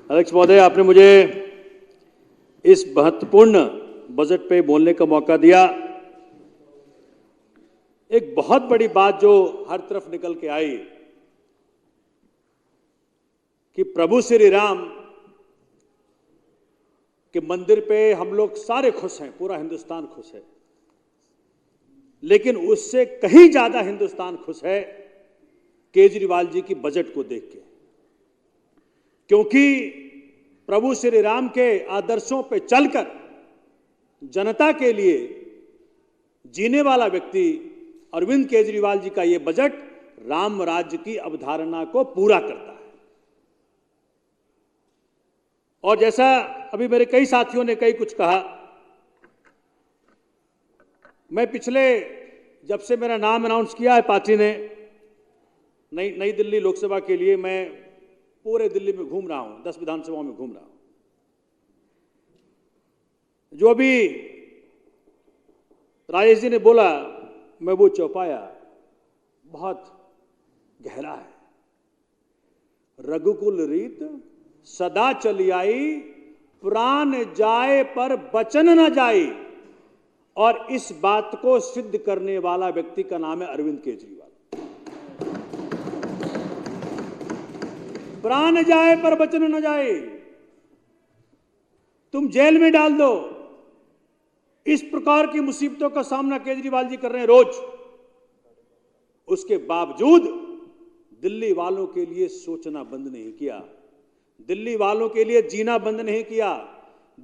अध्यक्ष महोदय, आपने मुझे इस महत्वपूर्ण बजट पे बोलने का मौका दिया। एक बहुत बड़ी बात जो हर तरफ निकल के आई कि प्रभु श्री राम के मंदिर पे हम लोग सारे खुश हैं, पूरा हिंदुस्तान खुश है, लेकिन उससे कहीं ज्यादा हिंदुस्तान खुश है केजरीवाल जी की बजट को देख के, क्योंकि प्रभु श्री राम के आदर्शों पे चलकर जनता के लिए जीने वाला व्यक्ति अरविंद केजरीवाल जी का यह बजट राम राज्य की अवधारणा को पूरा करता है। और जैसा अभी मेरे कई साथियों ने कई कुछ कहा, मैं पिछले जब से मेरा नाम अनाउंस किया है पार्टी ने नई दिल्ली लोकसभा के लिए, मैं पूरे दिल्ली में घूम रहा हूं, 10 विधानसभाओं में घूम रहा हूं। जो अभी राजेश जी ने बोला, मैं वो चौपाया बहुत गहरा है। रघुकुल रीत सदा चली आई, प्राण जाए पर बचन न जाए, और इस बात को सिद्ध करने वाला व्यक्ति का नाम है अरविंद केजरीवाल। प्राण जाए पर बचन न जाए, तुम जेल में डाल दो, इस प्रकार की मुसीबतों का सामना केजरीवाल जी कर रहे हैं रोज। उसके बावजूद दिल्ली वालों के लिए सोचना बंद नहीं किया, दिल्ली वालों के लिए जीना बंद नहीं किया,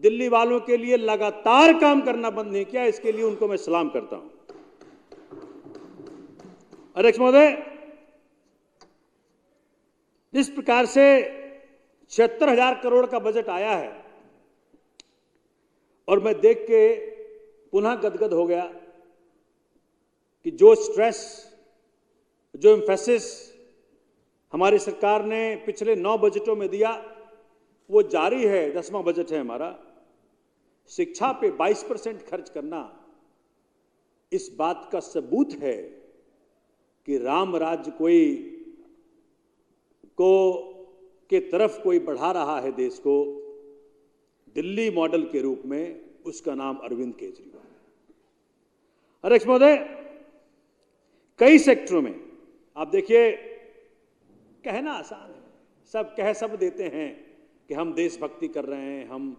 दिल्ली वालों के लिए लगातार काम करना बंद नहीं किया। इसके लिए उनको मैं सलाम करता हूं। अध्यक्ष महोदय, जिस प्रकार से 76,000 करोड़ का बजट आया है, और मैं देख के पुनः गदगद हो गया कि जो स्ट्रेस, जो एम्फेसिस हमारी सरकार ने पिछले 9 बजटों में दिया, वो जारी है। 10वां बजट है हमारा। शिक्षा पे 22% खर्च करना इस बात का सबूत है कि राम राज्य के तरफ कोई बढ़ा रहा है देश को, दिल्ली मॉडल के रूप में। उसका नाम अरविंद केजरीवाल है। अध्यक्ष महोदय, कई सेक्टरों में आप देखिए, कहना आसान है, सब देते हैं कि हम देशभक्ति कर रहे हैं, हम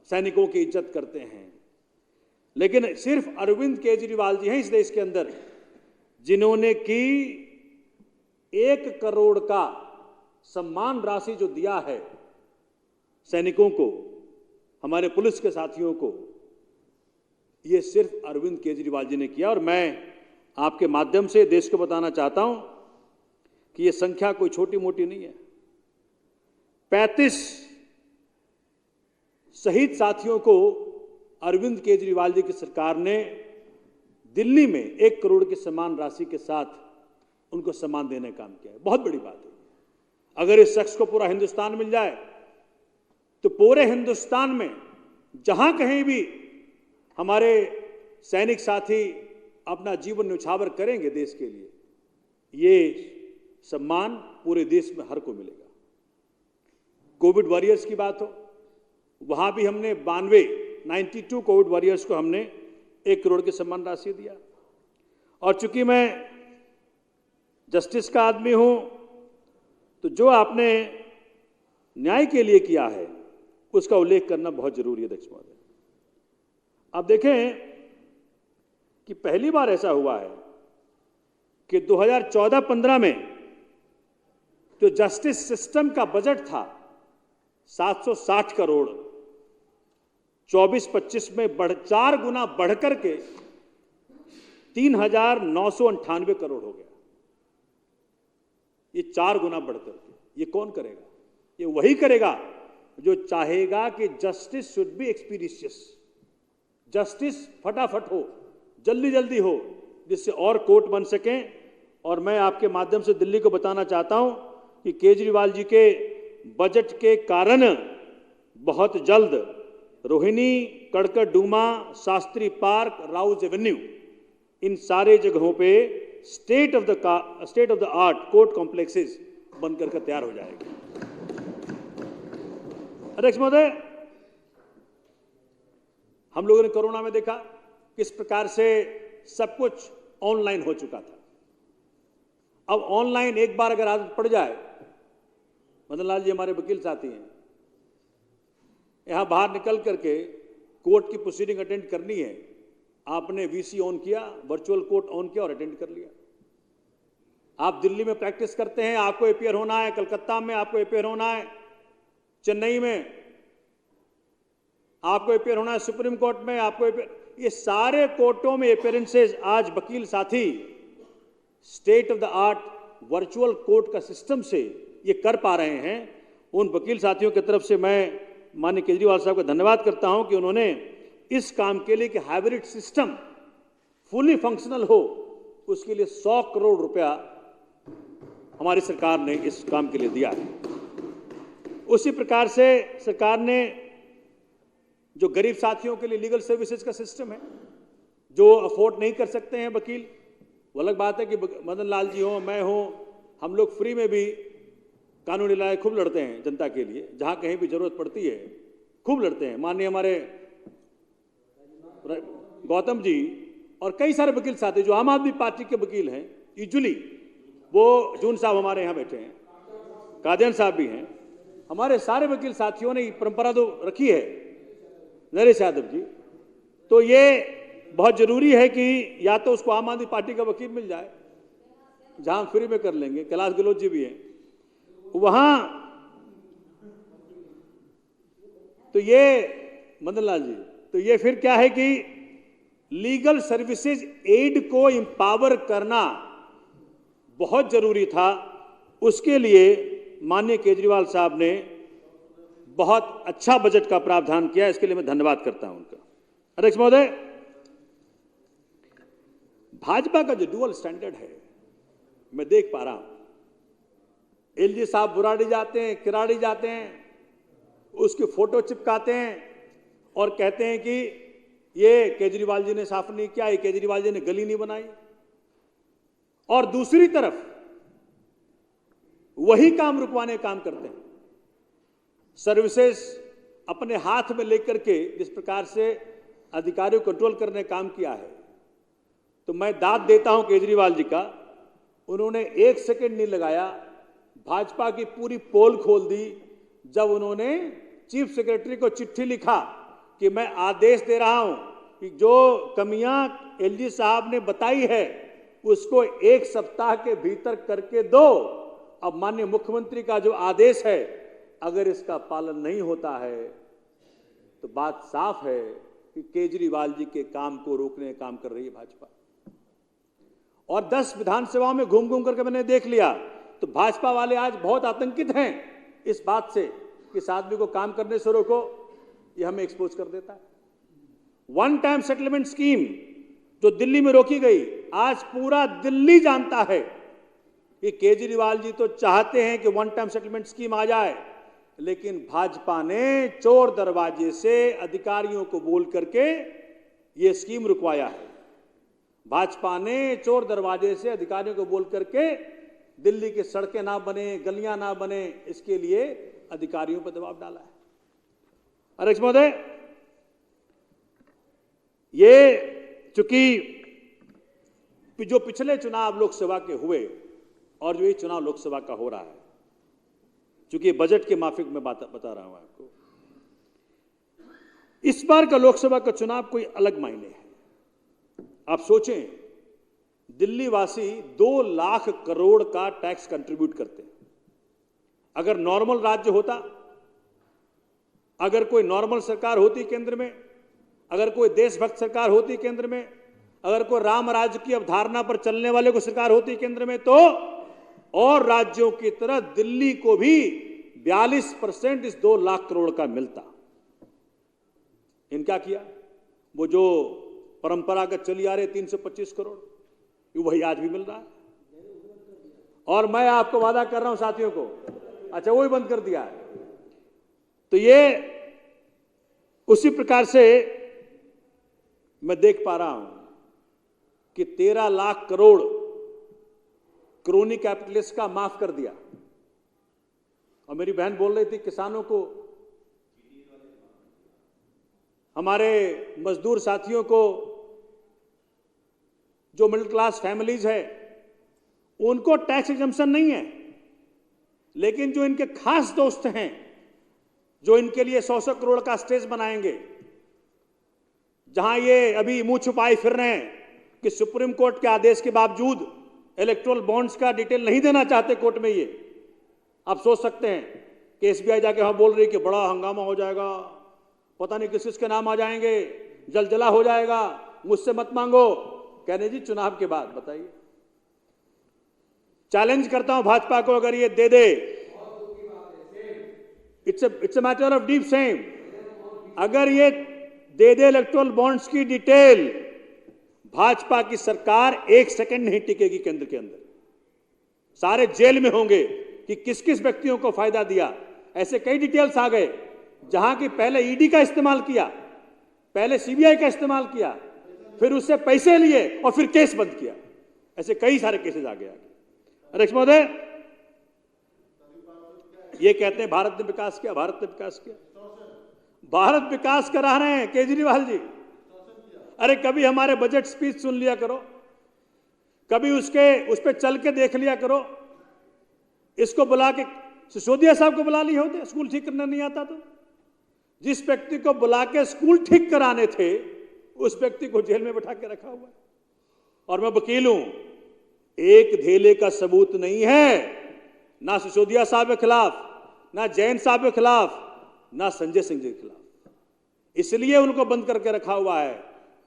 सैनिकों की इज्जत करते हैं, लेकिन सिर्फ अरविंद केजरीवाल जी हैं इस देश के अंदर जिन्होंने की 1 करोड़ का सम्मान राशि जो दिया है सैनिकों को, हमारे पुलिस के साथियों को, ये सिर्फ अरविंद केजरीवाल जी ने किया। और मैं आपके माध्यम से देश को बताना चाहता हूं कि ये संख्या कोई छोटी मोटी नहीं है। 35 शहीद साथियों को अरविंद केजरीवाल जी की सरकार ने दिल्ली में 1 करोड़ की सम्मान राशि के साथ उनको सम्मान देने का काम किया है। बहुत बड़ी बात है। अगर इस शख्स को पूरा हिंदुस्तान मिल जाए तो पूरे हिंदुस्तान में जहां कहीं भी हमारे सैनिक साथी अपना जीवन न्यौछावर करेंगे देश के लिए, ये सम्मान पूरे देश में हर को मिलेगा। कोविड वॉरियर्स की बात हो, वहां भी हमने 92 कोविड वॉरियर्स को हमने 1 करोड़ की सम्मान राशि दिया। और चूंकि मैं जस्टिस का आदमी हूं, तो जो आपने न्याय के लिए किया है उसका उल्लेख करना बहुत जरूरी है। अध्यक्ष महोदय, आप देखें कि पहली बार ऐसा हुआ है कि 2014-15 में जो जस्टिस सिस्टम का बजट था 760 करोड़, 24-25 में 4 गुना बढ़कर के 3,998 करोड़ हो गया। ये 4 गुना बढ़कर के, ये कौन करेगा? ये वही करेगा जो चाहेगा कि justice should be expeditious, justice फटाफट हो, जल्दी जल्दी हो, जिससे और कोर्ट बन सकें। और मैं आपके माध्यम से दिल्ली को बताना चाहता हूं कि केजरीवाल जी के बजट के कारण बहुत जल्द रोहिणी, कड़कड़डूमा, शास्त्री पार्क, राउज एवेन्यू, इन सारे जगहों पे state of the art court complexes बनकर के तैयार हो जाएगा। अध्यक्ष महोदय, हम लोगों ने कोरोना में देखा किस प्रकार से सब कुछ ऑनलाइन हो चुका था। अब ऑनलाइन एक बार अगर आदत पड़ जाए, मदन लाल जी हमारे वकील साथी हैं, यहां बाहर निकल करके कोर्ट की प्रोसीडिंग अटेंड करनी है, आपने वीसी ऑन किया, वर्चुअल कोर्ट ऑन किया और अटेंड कर लिया। आप दिल्ली में प्रैक्टिस करते हैं, आपको अपीयर होना है, कलकत्ता में आपको अपीयर होना है, चेन्नई में आपको अपीयर होना है, सुप्रीम कोर्ट में आपको ये सारे कोर्टों में अपीयरेंसेस आज वकील साथी state of the art virtual court का सिस्टम से ये कर पा रहे हैं। उन वकील साथियों की तरफ से मैं माननीय केजरीवाल साहब का धन्यवाद करता हूं कि उन्होंने इस काम के लिए कि हाइब्रिड सिस्टम फुली फंक्शनल हो, उसके लिए 100 करोड़ रुपया हमारी सरकार ने इस काम के लिए दिया है। उसी प्रकार से सरकार ने जो गरीब साथियों के लिए लीगल सर्विसेज का सिस्टम है, जो अफोर्ड नहीं कर सकते हैं वकील, वो अलग बात है कि मदन लाल जी हो, मैं हूं, हम लोग फ्री में भी कानूनी लड़ाई खूब लड़ते हैं जनता के लिए, जहां कहीं भी जरूरत पड़ती है खूब लड़ते हैं। माननीय हमारे गौतम जी और कई सारे वकील साथी जो आम आदमी पार्टी के वकील हैं, यूजुअली वो जून साहब हमारे यहाँ बैठे हैं, कादियान साहब भी हैं, हमारे सारे वकील साथियों ने परंपरा तो रखी है, नरेश यादव जी। तो ये बहुत जरूरी है कि या तो उसको आम आदमी पार्टी का वकील मिल जाए जहां फ्री में कर लेंगे, कैलाश गहलोत जी भी हैं वहां। तो ये मदन लाल जी, तो ये फिर क्या है कि लीगल सर्विसेज एड को एम्पावर करना बहुत जरूरी था। उसके लिए माननीय केजरीवाल साहब ने बहुत अच्छा बजट का प्रावधान किया, इसके लिए मैं धन्यवाद करता हूं उनका। अध्यक्ष महोदय, भाजपा का जो डुअल स्टैंडर्ड है मैं देख पा रहा हूं। एलजी साहब बुराड़ी जाते हैं, किराड़ी जाते हैं, उसकी फोटो चिपकाते हैं और कहते हैं कि ये केजरीवाल जी ने साफ नहीं किया, ये केजरीवाल जी ने गली नहीं बनाई। और दूसरी तरफ वही काम रुकवाने काम करते हैं। सर्विसेज अपने हाथ में लेकर के जिस प्रकार से अधिकारियों को कंट्रोल करने काम किया है, तो मैं दाद देता हूं केजरीवाल जी का। उन्होंने 1 सेकंड नहीं लगाया, भाजपा की पूरी पोल खोल दी जब उन्होंने चीफ सेक्रेटरी को चिट्ठी लिखा कि मैं आदेश दे रहा हूं कि जो कमियां एलजी साहब ने बताई है उसको 1 सप्ताह के भीतर करके दो। अब माननीय मुख्यमंत्री का जो आदेश है, अगर इसका पालन नहीं होता है तो बात साफ है कि केजरीवाल जी के काम को रोकने का काम कर रही है भाजपा। और 10 विधानसभाओं में घूम घूम करके मैंने देख लिया, तो भाजपा वाले आज बहुत आतंकित हैं इस बात से कि इस आदमी को काम करने से रोको, ये हमें एक्सपोज कर देता है। वन टाइम सेटलमेंट स्कीम जो दिल्ली में रोकी गई, आज पूरा दिल्ली जानता है कि केजरीवाल जी तो चाहते हैं कि वन टाइम सेटलमेंट स्कीम आ जाए, लेकिन भाजपा ने चोर दरवाजे से अधिकारियों को बोल करके ये स्कीम रुकवाया है। भाजपा ने चोर दरवाजे से अधिकारियों को बोल करके दिल्ली की सड़कें ना बने, गलियां ना बने, इसके लिए अधिकारियों पर दबाव डाला है। अध्यक्ष महोदय, ये चूंकि जो पिछले चुनाव लोकसभा के हुए और जो ये चुनाव लोकसभा का हो रहा है, चूंकि बजट के माफिक में बता रहा हूं आपको, इस बार का लोकसभा का चुनाव कोई अलग मायने है। आप सोचें, दिल्ली वासी 2 लाख करोड़ का टैक्स कंट्रीब्यूट करते हैं। अगर नॉर्मल राज्य होता, अगर कोई नॉर्मल सरकार होती केंद्र में, अगर कोई देशभक्त सरकार होती केंद्र में, अगर कोई राम राज्य की अवधारणा पर चलने वाले को सरकार होती केंद्र में, तो और राज्यों की तरह दिल्ली को भी 42% इस 2 लाख करोड़ का मिलता। इनका किया, वो जो परंपरागत चली आ रही 325 करोड़, वही आज भी मिल रहा है। और मैं आपको वादा कर रहा हूं साथियों को, अच्छा वो ही बंद कर दिया है। तो ये उसी प्रकार से मैं देख पा रहा हूं कि 13 लाख करोड़ क्रोनी कैपिटलिस्ट का माफ कर दिया। और मेरी बहन बोल रही थी किसानों को हमारे मजदूर साथियों को, जो मिडिल क्लास फैमिलीज है, उनको टैक्स एग्जम्पशन नहीं है। लेकिन जो इनके खास दोस्त हैं, जो इनके लिए 100-100 करोड़ का स्टेज बनाएंगे, जहां ये अभी मुंह छुपाए फिर रहे हैं कि सुप्रीम कोर्ट के आदेश के बावजूद इलेक्टोरल बॉन्ड्स का डिटेल नहीं देना चाहते कोर्ट में, ये आप सोच सकते हैं कि एसबीआई जाके वहां बोल रही कि बड़ा हंगामा हो जाएगा, पता नहीं किस किसके नाम आ जाएंगे, जलजला हो जाएगा, मुझसे मत मांगो। कहने जी चुनाव के बाद बताइए। चैलेंज करता हूं भाजपा को, अगर ये दे दे, it's a matter of deep shame, अगर ये दे दे इलेक्टोरल बॉन्ड्स की डिटेल, भाजपा की सरकार 1 सेकंड नहीं टिकेगी केंद्र के अंदर। सारे जेल में होंगे कि किस किस व्यक्तियों को फायदा दिया। ऐसे कई डिटेल्स आ गए जहां की पहले ईडी का इस्तेमाल किया, पहले सीबीआई का इस्तेमाल किया, फिर उससे पैसे लिए और फिर केस बंद किया। ऐसे कई सारे केसेस आ गए। अध्यक्ष महोदय, ये कहते हैं भारत ने विकास किया, भारत ने विकास किया। भारत विकास करा रहे हैं केजरीवाल जी। अरे कभी हमारे बजट स्पीच सुन लिया करो, कभी उस पर चल के देख लिया करो। इसको बुला के, सिसोदिया साहब को बुला लिए होते, स्कूल ठीक करना नहीं आता तो। जिस व्यक्ति को बुला के स्कूल ठीक कराने थे, उस व्यक्ति को जेल में बैठा के रखा हुआ है। और मैं वकील हूं, एक धेले का सबूत नहीं है, ना सिसोदिया साहब के खिलाफ, ना जैन साहब के खिलाफ, ना संजय सिंह जी के खिलाफ। इसलिए उनको बंद करके रखा हुआ है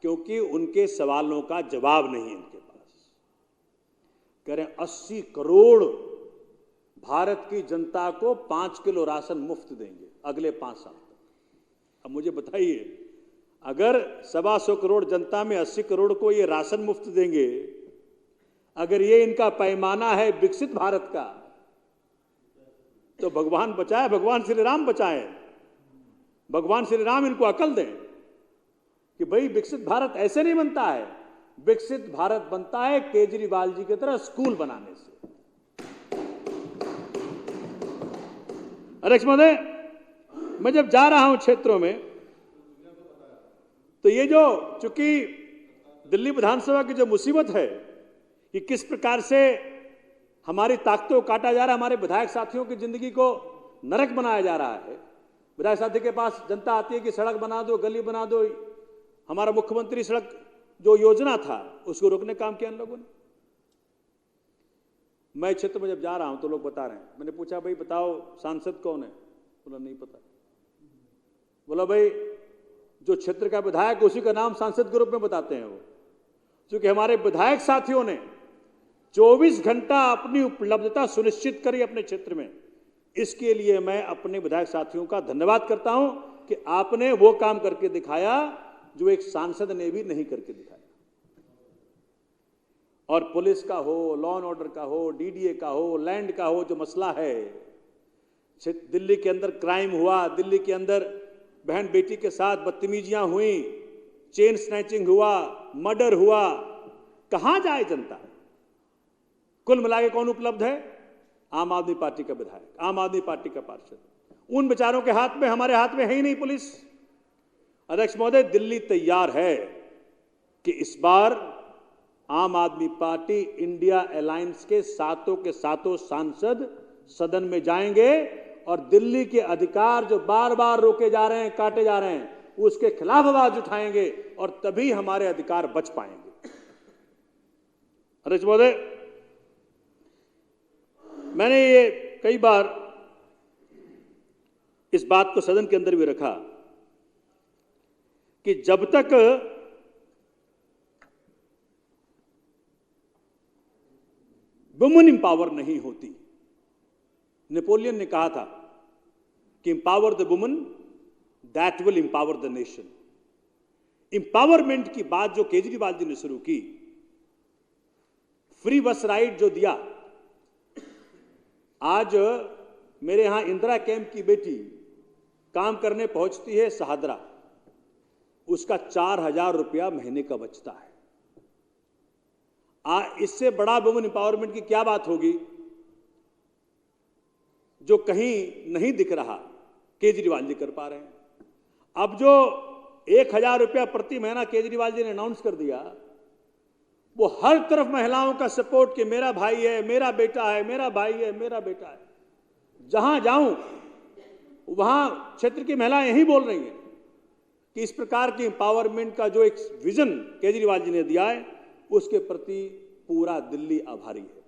क्योंकि उनके सवालों का जवाब नहीं है इनके पास। कह रहे 80 करोड़ भारत की जनता को 5 किलो राशन मुफ्त देंगे अगले 5 साल तक। अब मुझे बताइए, अगर 125 करोड़ जनता में 80 करोड़ को ये राशन मुफ्त देंगे, अगर ये इनका पैमाना है विकसित भारत का, तो भगवान बचाए, भगवान श्री राम बचाए, भगवान श्री राम इनको अकल दें कि भाई विकसित भारत ऐसे नहीं बनता है। विकसित भारत बनता है केजरीवाल जी की तरह स्कूल बनाने से। अध्यक्ष महोदय, मैं जब जा रहा हूं क्षेत्रों में, तो ये जो चूंकि दिल्ली विधानसभा की जो मुसीबत है कि किस प्रकार से हमारी ताकतों को काटा जा रहा है, हमारे विधायक साथियों की जिंदगी को नरक बनाया जा रहा है। विधायक साथी के पास जनता आती है कि सड़क बना दो, गली बना दो। हमारा मुख्यमंत्री सड़क जो योजना था उसको रोकने का काम किया इन लोगों ने। मैं क्षेत्र में जब जा रहा हूं तो लोग बता रहे हैं, मैंने पूछा भाई बताओ सांसद कौन है, बोला नहीं पता। बोला भाई जो क्षेत्र का विधायक उसी का नाम सांसद के रूप में बताते हैं वो। क्योंकि हमारे विधायक साथियों ने 24 घंटा अपनी उपलब्धता सुनिश्चित करी अपने क्षेत्र में। इसके लिए मैं अपने विधायक साथियों का धन्यवाद करता हूं कि आपने वो काम करके दिखाया जो एक सांसद ने भी नहीं करके दिखाया। और पुलिस का हो, लॉ एंड ऑर्डर का हो, डीडीए का हो, लैंड का हो, जो मसला है, दिल्ली के अंदर क्राइम हुआ, दिल्ली के अंदर बहन बेटी के साथ बदतमीजियां हुई, चेन स्नैचिंग हुआ, मर्डर हुआ, कहां जाए जनता? कुल मिला के कौन उपलब्ध है? आम आदमी पार्टी का विधायक, आम आदमी पार्टी का पार्षद। उन बेचारों के हाथ में, हमारे हाथ में है ही नहीं पुलिस। अध्यक्ष महोदय, दिल्ली तैयार है कि इस बार आम आदमी पार्टी इंडिया अलायंस के सातों सांसद सदन में जाएंगे और दिल्ली के अधिकार जो बार बार रोके जा रहे हैं, काटे जा रहे हैं, उसके खिलाफ आवाज उठाएंगे और तभी हमारे अधिकार बच पाएंगे। अध्यक्ष महोदय, मैंने ये कई बार इस बात को सदन के अंदर भी रखा कि जब तक वुमेन इंपावर नहीं होती, नेपोलियन ने कहा था कि empower the woman that will empower the nation. Empowerment की बात जो केजरीवाल जी ने शुरू की, फ्री बस राइड जो दिया, आज मेरे यहां इंदिरा कैंप की बेटी काम करने पहुंचती है शहादरा, उसका 4,000 रुपया महीने का बचता है। इससे बड़ा वुमेन इंपावरमेंट की क्या बात होगी जो कहीं नहीं दिख रहा, केजरीवाल जी कर पा रहे हैं। अब जो 1,000 रुपया प्रति महीना केजरीवाल जी ने अनाउंस कर दिया। वो हर तरफ महिलाओं का सपोर्ट कि मेरा भाई है, मेरा बेटा है, मेरा भाई है, मेरा बेटा है। जहां जाऊं वहां क्षेत्र की महिलाएं यही बोल रही हैं कि इस प्रकार की एम्पावरमेंट का जो एक विजन केजरीवाल जी ने दिया है उसके प्रति पूरा दिल्ली आभारी है।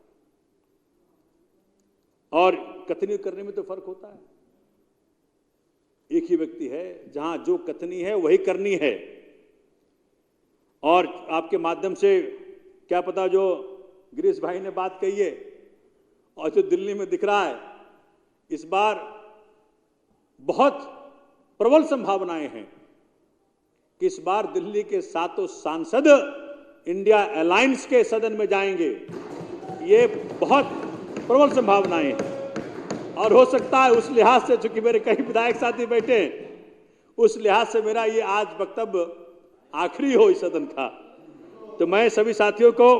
और कथनी करने में तो फर्क होता है। एक ही व्यक्ति है, जहां जो कथनी है वही करनी है। और आपके माध्यम से क्या पता जो गिरीश भाई ने बात कही है और जो दिल्ली में दिख रहा है, इस बार बहुत प्रबल संभावनाएं हैं कि इस बार दिल्ली के 7 सांसद इंडिया अलायंस के सदन में जाएंगे। ये बहुत प्रबल संभावनाएं हैं। और हो सकता है उस लिहाज से, चूंकि मेरे कई विधायक साथी बैठे हैं, उस लिहाज से मेरा ये आज वक्तव्य आखिरी हो इस सदन का। तो मैं सभी साथियों को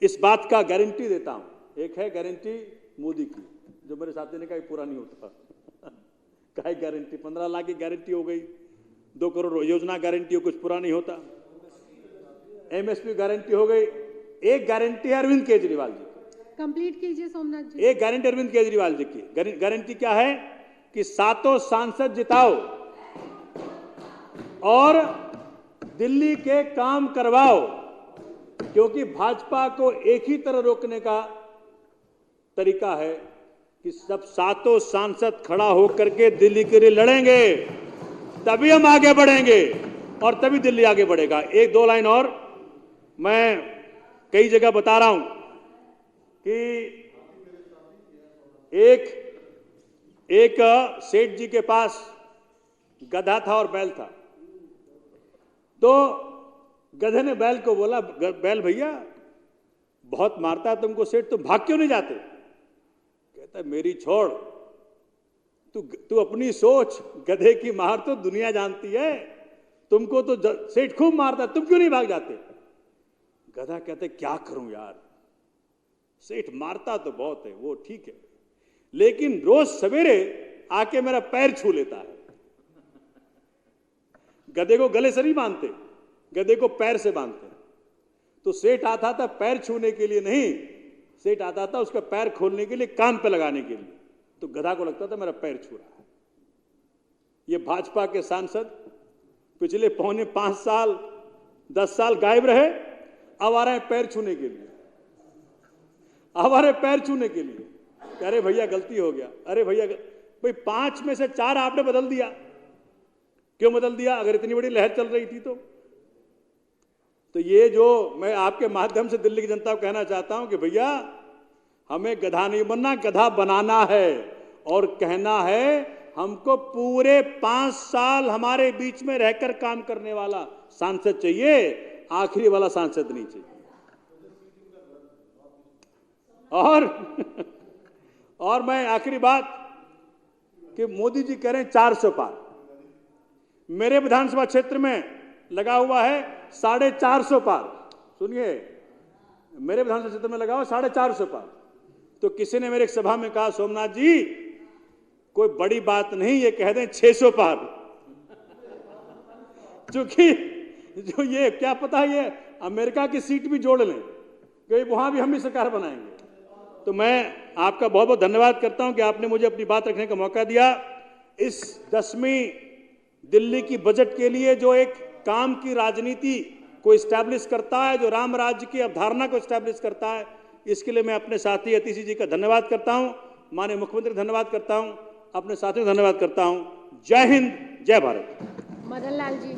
इस बात का गारंटी देता हूं। एक है गारंटी मोदी की, जो मेरे साथी ने कहा पूरा नहीं होता। क्या गारंटी? 15 लाख की गारंटी हो गई, 2 करोड़ योजना गारंटी हो, कुछ पूरा नहीं होता। एमएसपी गारंटी हो गई। एक गारंटी है अरविंद केजरीवाल जी, कंप्लीट कीजिए सोमनाथ जी। एक गारंटी अरविंद केजरीवाल जी की गारंटी क्या है कि 7 सांसद जिताओ और दिल्ली के काम करवाओ। क्योंकि भाजपा को एक ही तरह रोकने का तरीका है कि सब 7 सांसद खड़ा होकर के दिल्ली के लिए लड़ेंगे, तभी हम आगे बढ़ेंगे और तभी दिल्ली आगे बढ़ेगा। 1-2 लाइन और मैं कई जगह बता रहा हूं कि एक सेठ जी के पास गधा था और बैल था। तो गधे ने बैल को बोला, बैल भैया बहुत मारता है तुमको सेठ, तुम भाग क्यों नहीं जाते? कहता है मेरी छोड़, तू अपनी सोच, गधे की मार तो दुनिया जानती है, तुमको तो सेठ खूब मारता, तुम क्यों नहीं भाग जाते? गधा कहते क्या करूं यार, सेठ मारता तो बहुत है, वो ठीक है, लेकिन रोज सवेरे आके मेरा पैर छू लेता है। गधे को गले से नहीं बांधते, गधे को पैर से बांधते। तो सेठ आता था पैर छूने के लिए नहीं, सेठ आता था उसका पैर खोलने के लिए, कान पे लगाने के लिए। तो गधा को लगता था मेरा पैर छू रहा है। ये भाजपा के सांसद पिछले पौने 5 साल 10 साल गायब रहे, अब आ रहे हैं पैर छूने के लिए, अब आ रहे पैर छूने के लिए। अरे भैया गलती हो गया, अरे भैया भाई 5 में से 4 आपने बदल दिया। क्यों बदल दिया? अगर इतनी बड़ी लहर चल रही थी तो ये जो मैं आपके माध्यम से दिल्ली की जनता को कहना चाहता हूं कि भैया हमें गधा नहीं बनना, गधा बनाना है। और कहना है हमको पूरे 5 साल हमारे बीच में रहकर काम करने वाला सांसद चाहिए, आखिरी वाला सांसद नहीं चाहिए। और मैं आखिरी बात कि मोदी जी कह रहे हैं 400 पार, मेरे विधानसभा क्षेत्र में लगा हुआ है 450 पार। सुनिए, मेरे विधानसभा क्षेत्र में लगा हुआ 450 पार। तो किसी ने मेरे एक सभा में कहा, सोमनाथ जी कोई बड़ी बात नहीं, ये कह दें 600 पार। क्योंकि जो ये क्या पता ये अमेरिका की सीट भी जोड़ लें, क्योंकि वहां भी हम ही सरकार बनाएंगे। तो मैं आपका बहुत बहुत धन्यवाद करता हूं कि आपने मुझे अपनी बात रखने का मौका दिया। इस 10वीं दिल्ली की बजट के लिए जो एक काम की राजनीति को इस्टेब्लिश करता है, जो राम राज्य की अवधारणा को इस्टेब्लिश करता है, इसके लिए मैं अपने साथी अतिशी जी का धन्यवाद करता हूं, माननीय मुख्यमंत्री धन्यवाद करता हूं, अपने साथियों को धन्यवाद करता हूं। जय हिंद, जय भारत। मदन लाल जी।